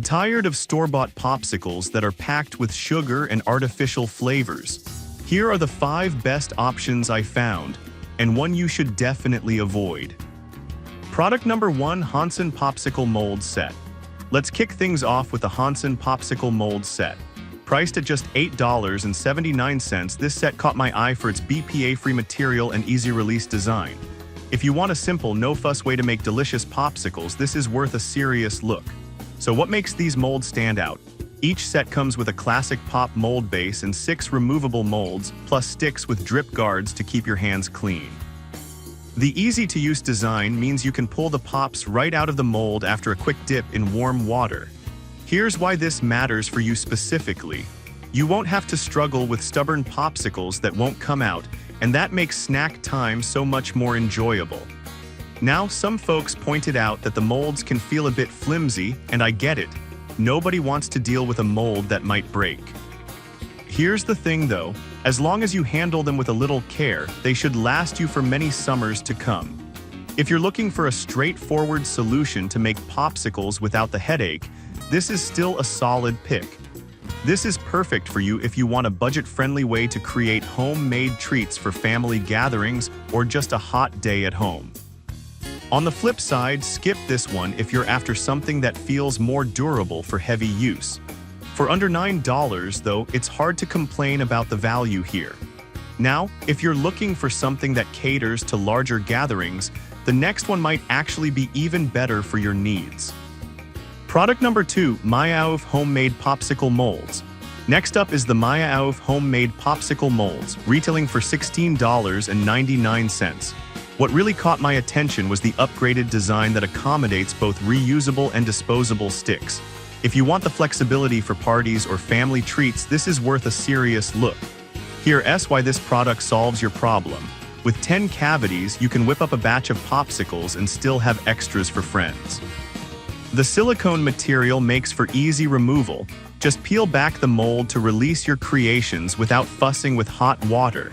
Tired of store-bought popsicles that are packed with sugar and artificial flavors? Here are the 5 best options I found, and one you should definitely avoid. Product number 1, Homemade Popsicle Molds Set. Let's kick things off with the Homemade Popsicle Molds Set. Priced at just $8.79, this set caught my eye for its BPA-free material and easy-release design. If you want a simple, no-fuss way to make delicious popsicles, this is worth a serious look. So what makes these molds stand out? Each set comes with a classic pop mold base and 6 removable molds, plus sticks with drip guards to keep your hands clean. The easy-to-use design means you can pull the pops right out of the mold after a quick dip in warm water. Here's why this matters for you specifically. You won't have to struggle with stubborn popsicles that won't come out, and that makes snack time so much more enjoyable. Now, some folks pointed out that the molds can feel a bit flimsy, and I get it. Nobody wants to deal with a mold that might break. Here's the thing though, as long as you handle them with a little care, they should last you for many summers to come. If you're looking for a straightforward solution to make popsicles without the headache, this is still a solid pick. This is perfect for you if you want a budget-friendly way to create homemade treats for family gatherings or just a hot day at home. On the flip side, skip this one if you're after something that feels more durable for heavy use. For under $9 though, it's hard to complain about the value here. Now, if you're looking for something that caters to larger gatherings, the next one might actually be even better for your needs. Product number 2, Aliexpress Homemade Popsicle Molds. Next up is the Aliexpress Homemade Popsicle Molds, retailing for $16.99. What really caught my attention was the upgraded design that accommodates both reusable and disposable sticks. If you want the flexibility for parties or family treats, this is worth a serious look. Here's why this product solves your problem. With 10 cavities, you can whip up a batch of popsicles and still have extras for friends. The silicone material makes for easy removal. Just peel back the mold to release your creations without fussing with hot water.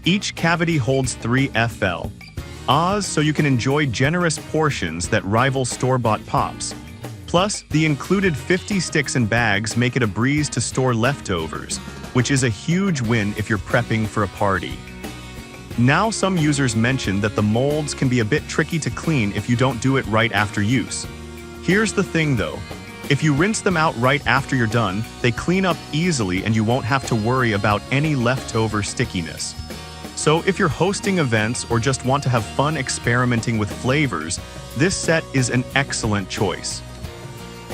Each cavity holds 3 fl. Oz, so you can enjoy generous portions that rival store-bought pops. Plus, the included 50 sticks and bags make it a breeze to store leftovers, which is a huge win if you're prepping for a party. Now, some users mention that the molds can be a bit tricky to clean if you don't do it right after use. Here's the thing though, if you rinse them out right after you're done, they clean up easily and you won't have to worry about any leftover stickiness. So if you're hosting events or just want to have fun experimenting with flavors, this set is an excellent choice.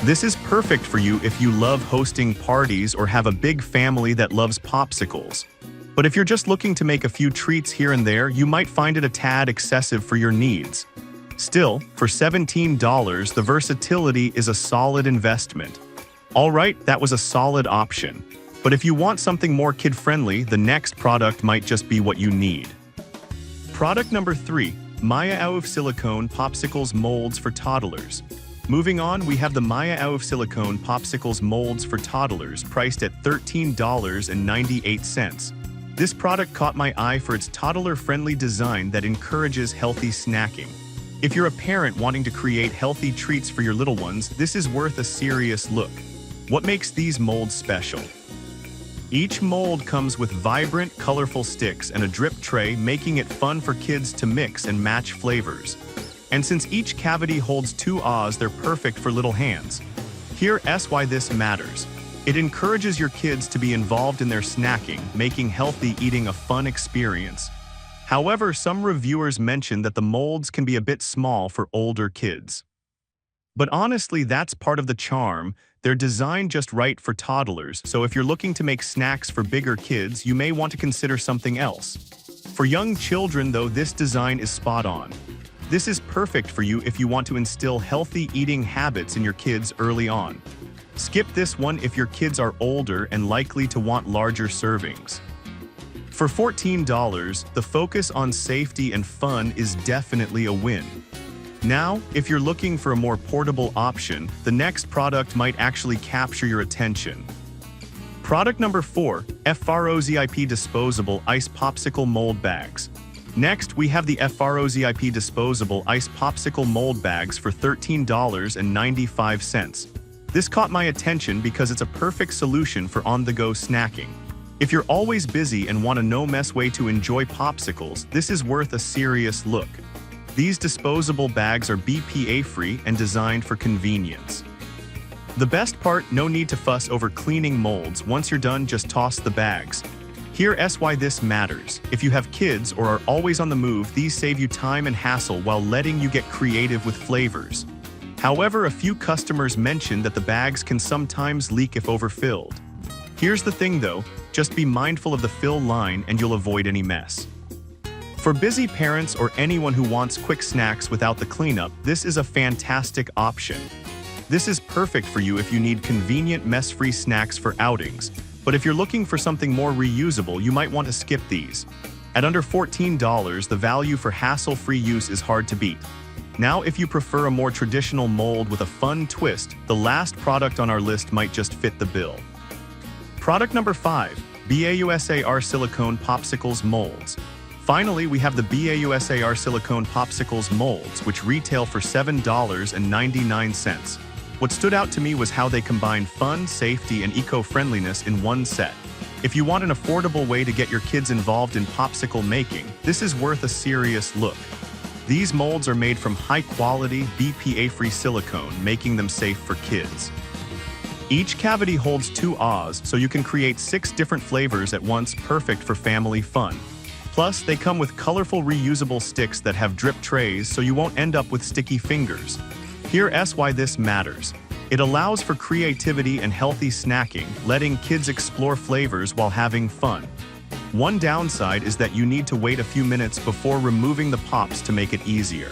This is perfect for you if you love hosting parties or have a big family that loves popsicles. But if you're just looking to make a few treats here and there, you might find it a tad excessive for your needs. Still, for $17, the versatility is a solid investment. Alright, that was a solid option. But if you want something more kid-friendly, the next product might just be what you need. Product number 3, Aliexpress Silicone Popsicles Molds for Toddlers. Moving on, we have the Aliexpress Silicone Popsicles Molds for Toddlers, priced at $13.98. This product caught my eye for its toddler-friendly design that encourages healthy snacking. If you're a parent wanting to create healthy treats for your little ones, this is worth a serious look. What makes these molds special? Each mold comes with vibrant, colorful sticks and a drip tray, making it fun for kids to mix and match flavors. And since each cavity holds 2 Oz, they're perfect for little hands. Here's why this matters. It encourages your kids to be involved in their snacking, making healthy eating a fun experience. However, some reviewers mention that the molds can be a bit small for older kids. But honestly, that's part of the charm. They're designed just right for toddlers, so if you're looking to make snacks for bigger kids, you may want to consider something else. For young children, though, this design is spot on. This is perfect for you if you want to instill healthy eating habits in your kids early on. Skip this one if your kids are older and likely to want larger servings. For $14, the focus on safety and fun is definitely a win. Now, if you're looking for a more portable option, the next product might actually capture your attention. Product number 4, FROZIP Disposable Ice Popsicle Mold Bags. Next, we have the FROZIP Disposable Ice Popsicle Mold Bags for $13.95. This caught my attention because it's a perfect solution for on-the-go snacking. If you're always busy and want a no-mess way to enjoy popsicles, this is worth a serious look. These disposable bags are BPA-free and designed for convenience. The best part, no need to fuss over cleaning molds. Once you're done, just toss the bags. Here's why this matters. If you have kids or are always on the move, these save you time and hassle while letting you get creative with flavors. However, a few customers mentioned that the bags can sometimes leak if overfilled. Here's the thing though, just be mindful of the fill line and you'll avoid any mess. For busy parents or anyone who wants quick snacks without the cleanup, this is a fantastic option. This is perfect for you if you need convenient mess-free snacks for outings, but if you're looking for something more reusable, you might want to skip these. At under $14, the value for hassle-free use is hard to beat. Now, if you prefer a more traditional mold with a fun twist, the last product on our list might just fit the bill. Product number 5, BAUSAR Silicone Popsicles Molds. Finally, we have the BAUSAR Silicone Popsicles Molds, which retail for $7.99. What stood out to me was how they combine fun, safety, and eco-friendliness in one set. If you want an affordable way to get your kids involved in popsicle making, this is worth a serious look. These molds are made from high-quality, BPA-free silicone, making them safe for kids. Each cavity holds 2 Ahs, so you can create 6 different flavors at once, perfect for family fun. Plus, they come with colorful reusable sticks that have drip trays, so you won't end up with sticky fingers. Here's why this matters. It allows for creativity and healthy snacking, letting kids explore flavors while having fun. One downside is that you need to wait a few minutes before removing the pops to make it easier.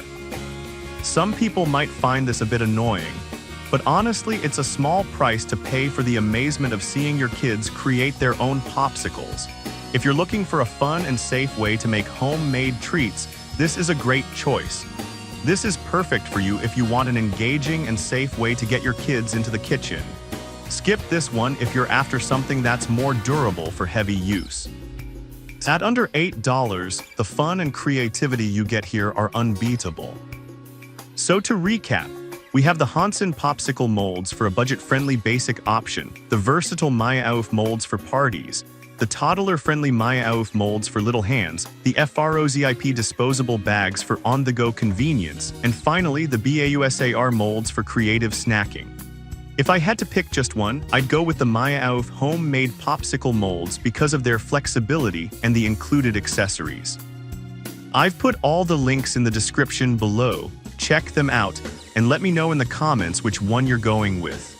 Some people might find this a bit annoying, but honestly, it's a small price to pay for the amazement of seeing your kids create their own popsicles. If you're looking for a fun and safe way to make homemade treats, this is a great choice. This is perfect for you if you want an engaging and safe way to get your kids into the kitchen. Skip this one if you're after something that's more durable for heavy use. At under $8, the fun and creativity you get here are unbeatable. So to recap, we have the Homemade Popsicle Molds for a budget-friendly basic option, the versatile Maya Auf molds for parties, the toddler-friendly Maya Auf molds for little hands, the FROZIP disposable bags for on-the-go convenience, and finally the BAUSAR molds for creative snacking. If I had to pick just one, I'd go with the Maya Auf Homemade Popsicle Molds because of their flexibility and the included accessories. I've put all the links in the description below. Check them out and let me know in the comments which one you're going with.